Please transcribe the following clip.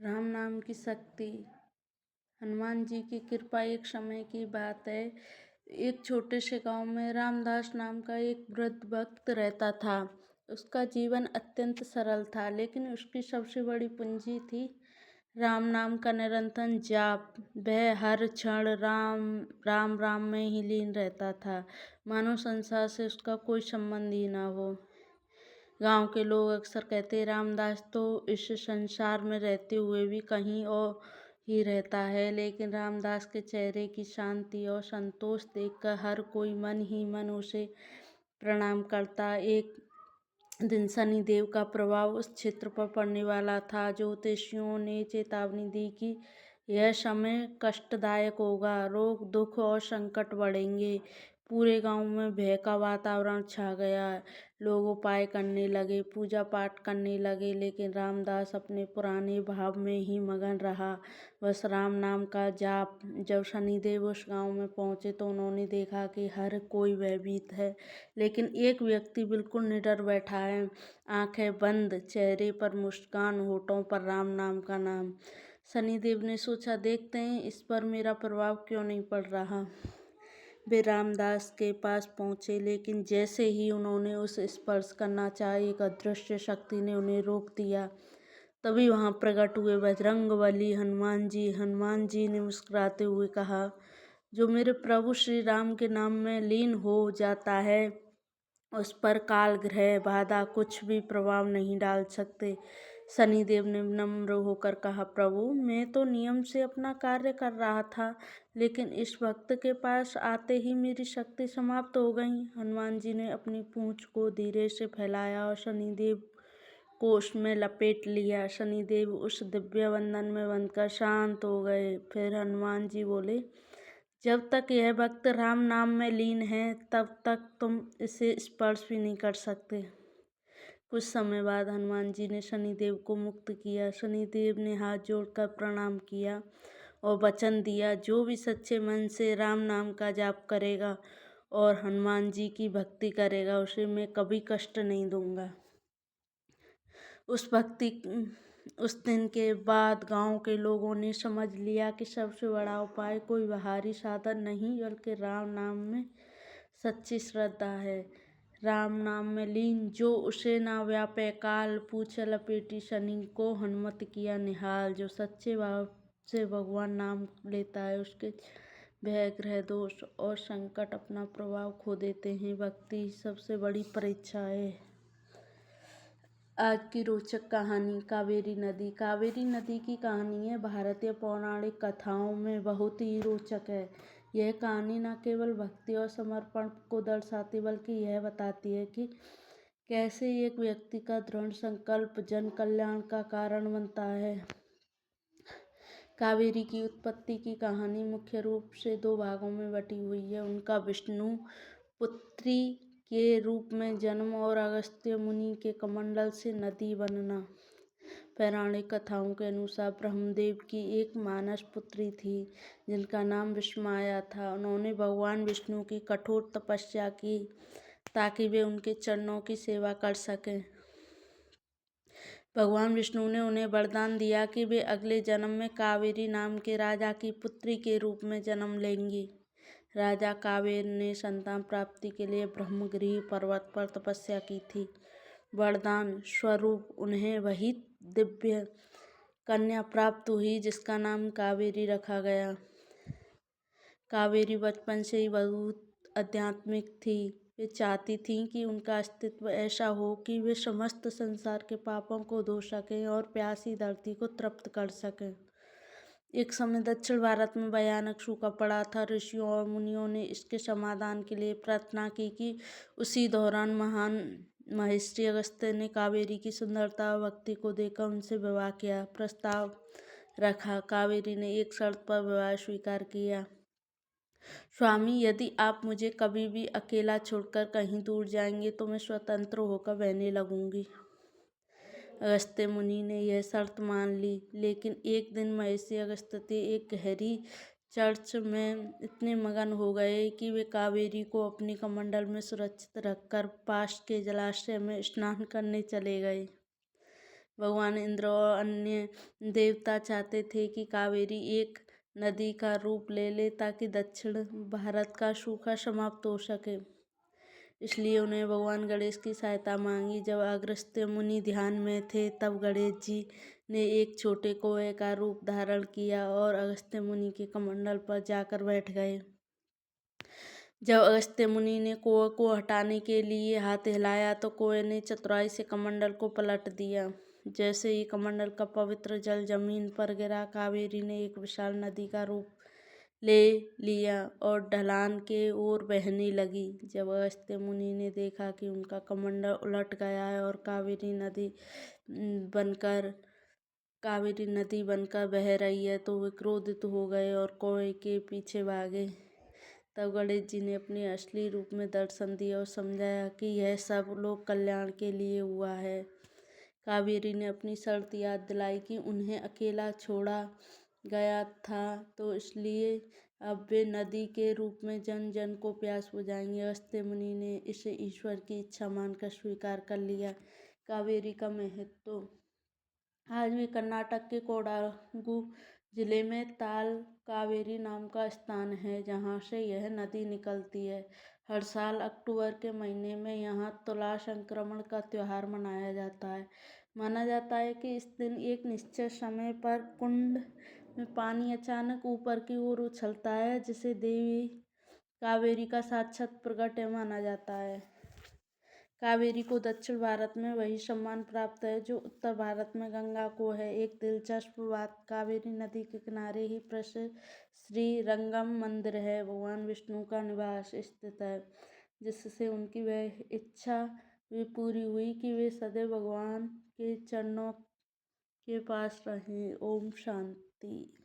राम नाम की शक्ति। हनुमान जी की कृपा। एक समय की बात है, एक छोटे से गांव में रामदास नाम का एक वृद्ध भक्त रहता था। उसका जीवन अत्यंत सरल था, लेकिन उसकी सबसे बड़ी पूंजी थी राम नाम का निरंतर जाप। वह हर क्षण राम राम राम में ही लीन रहता था, मानो संसार से उसका कोई संबंध ही ना हो। गांव के लोग अक्सर कहते, रामदास तो इस संसार में रहते हुए भी कहीं और ही रहता है। लेकिन रामदास के चेहरे की शांति और संतोष देखकर हर कोई मन ही मन उसे प्रणाम करता। एक दिन शनिदेव का प्रभाव उस क्षेत्र पर पड़ने वाला था। ज्योतिषियों ने चेतावनी दी कि यह समय कष्टदायक होगा, रोग दुख और संकट बढ़ेंगे। पूरे गांव में भय का वातावरण छा गया। लोग उपाय करने लगे, पूजा पाठ करने लगे, लेकिन रामदास अपने पुराने भाव में ही मगन रहा, बस राम नाम का जाप। जब शनिदेव उस गांव में पहुंचे तो उन्होंने देखा कि हर कोई भयभीत है, लेकिन एक व्यक्ति बिल्कुल निडर बैठा है, आंखें बंद, चेहरे पर मुस्कान, होठों पर राम नाम का नाम। शनिदेव ने सोचा, देखते हैं इस पर मेरा प्रभाव क्यों नहीं पड़ रहा। वे रामदास के पास पहुंचे, लेकिन जैसे ही उन्होंने उसे स्पर्श करना चाहा, एक अदृश्य शक्ति ने उन्हें रोक दिया। तभी वहां प्रकट हुए बजरंगबली हनुमान जी। हनुमान जी ने मुस्कुराते हुए कहा, जो मेरे प्रभु श्री राम के नाम में लीन हो जाता है, उस पर काल ग्रह बाधा कुछ भी प्रभाव नहीं डाल सकते। शनिदेव ने नम्र होकर कहा, प्रभु मैं तो नियम से अपना कार्य कर रहा था, लेकिन इस भक्त के पास आते ही मेरी शक्ति समाप्त हो गई। हनुमान जी ने अपनी पूंछ को धीरे से फैलाया और शनिदेव को उसमें लपेट लिया। शनिदेव उस दिव्य बंधन में बंधकर शांत हो गए। फिर हनुमान जी बोले, जब तक यह भक्त राम नाम में लीन है, तब तक तुम इसे स्पर्श भी नहीं कर सकते। कुछ समय बाद हनुमान जी ने शनिदेव को मुक्त किया। शनिदेव ने हाथ जोड़कर प्रणाम किया और वचन दिया, जो भी सच्चे मन से राम नाम का जाप करेगा और हनुमान जी की भक्ति करेगा, उसे मैं कभी कष्ट नहीं दूंगा। उस दिन के बाद गांव के लोगों ने समझ लिया कि सबसे बड़ा उपाय कोई बाहरी साधन नहीं, बल्कि राम नाम में सच्ची श्रद्धा है। राम नाम में लीन जो उसे ना व्यापे काल, पूछे लपेटी शनि को हनुमत किया निहाल। जो सच्चे भाव से भगवान नाम लेता है, उसके भय ग्रह दोष और संकट अपना प्रभाव खो देते हैं। भक्ति ही सबसे बड़ी परीक्षा है। आज की रोचक कहानी, कावेरी नदी। कावेरी नदी की कहानी है भारतीय पौराणिक कथाओं में बहुत ही रोचक है। यह कहानी न केवल भक्ति और समर्पण को दर्शाती, बल्कि यह बताती है कि कैसे एक व्यक्ति का दृढ़ संकल्प जन कल्याण का कारण बनता है। कावेरी की उत्पत्ति की कहानी मुख्य रूप से दो भागों में बटी हुई है। उनका विष्णु पुत्री के रूप में जन्म और अगस्त्य मुनि के कमंडल से नदी बनना। पौराणिक कथाओं के अनुसार ब्रह्मदेव की एक मानस पुत्री थी, जिनका नाम विस्मया था। उन्होंने भगवान विष्णु की कठोर तपस्या की ताकि वे उनके चरणों की सेवा कर सकें। भगवान विष्णु ने उन्हें वरदान दिया कि वे अगले जन्म में कावेरी नाम के राजा की पुत्री के रूप में जन्म लेंगी। राजा कावेर ने संतान प्राप्ति के लिए ब्रह्मगिरि पर्वत पर तपस्या की थी। वरदान स्वरूप उन्हें वही दिव्य कन्या प्राप्त हुई जिसका नाम कावेरी रखा गया। कावेरी बचपन से ही बहुत आध्यात्मिक थी। वे चाहती थीं कि उनका अस्तित्व ऐसा हो कि वे समस्त संसार के पापों को धो सकें और प्यासी धरती को तृप्त कर सकें। एक समय दक्षिण भारत में भयानक सूखा पड़ा था। ऋषियों और मुनियों ने इसके समाधान के लिए प्रार्थना की कि उसी दौरान महान महर्षि अगस्त्य ने कावेरी की सुंदरता और भक्ति को देखकर उनसे विवाह किया प्रस्ताव रखा। कावेरी ने एक शर्त पर विवाह स्वीकार किया, स्वामी, यदि आप मुझे कभी भी अकेला छोड़कर कहीं दूर जाएंगे तो मैं स्वतंत्र होकर बहने लगूंगी। अगस्त्य मुनि ने यह शर्त मान ली, लेकिन एक दिन महर्षि अगस्त्य एक गहरी चर्च में इतने मगन हो गए कि वे कावेरी को अपनी कमंडल में सुरक्षित रखकर पास के जलाशय में स्नान करने चले गए। भगवान इंद्र और अन्य देवता चाहते थे कि कावेरी एक नदी का रूप ले ले ताकि दक्षिण भारत का सूखा समाप्त हो सके। इसलिए उन्हें भगवान गणेश की सहायता मांगी। जब अगस्त्य मुनि ध्यान में थे तब गणेश जी ने एक छोटे कौवे का रूप धारण किया और अगस्त्य मुनि के कमंडल पर जाकर बैठ गए। जब अगस्त्य मुनि ने कौवे को हटाने के लिए हाथ हिलाया तो कौवे ने चतुराई से कमंडल को पलट दिया। जैसे ही कमंडल का पवित्र जल जमीन पर गिरा, कावेरी ने एक विशाल नदी का रूप ले लिया और ढलान के ओर बहने लगी। जब अगस्त्य मुनि ने देखा कि उनका कमंडल उलट गया है और कावेरी नदी बनकर बह रही है तो वे क्रोधित हो गए और कौवे के पीछे भागे। तब गणेश जी ने अपने असली रूप में दर्शन दिया और समझाया कि यह सब लोक कल्याण के लिए हुआ है। कावेरी ने अपनी शर्त याद दिलाई कि उन्हें अकेला छोड़ा गया था, तो इसलिए अब वे नदी के रूप में जन जन को प्यास बुझाएंगे। अगस्त्य मुनि ने इसे ईश्वर की इच्छा मानकर स्वीकार कर लिया। कावेरी का महत्व। आज भी कर्नाटक के कोडागु जिले में ताल कावेरी नाम का स्थान है जहाँ से यह नदी निकलती है। हर साल अक्टूबर के महीने में यहाँ तुला संक्रमण का त्योहार मनाया जाता है। माना जाता है कि इस दिन एक निश्चित समय पर कुंड में पानी अचानक ऊपर की ओर उछलता है, जिसे देवी कावेरी का साक्षात प्रगट्य माना जाता है। कावेरी को दक्षिण भारत में वही सम्मान प्राप्त है जो उत्तर भारत में गंगा को है। एक दिलचस्प बात, कावेरी नदी के किनारे ही प्रसिद्ध श्री रंगम मंदिर है, भगवान विष्णु का निवास स्थित है, जिससे उनकी वह इच्छा भी पूरी हुई कि वे सदैव भगवान के चरणों के पास रहें। ओम शांति।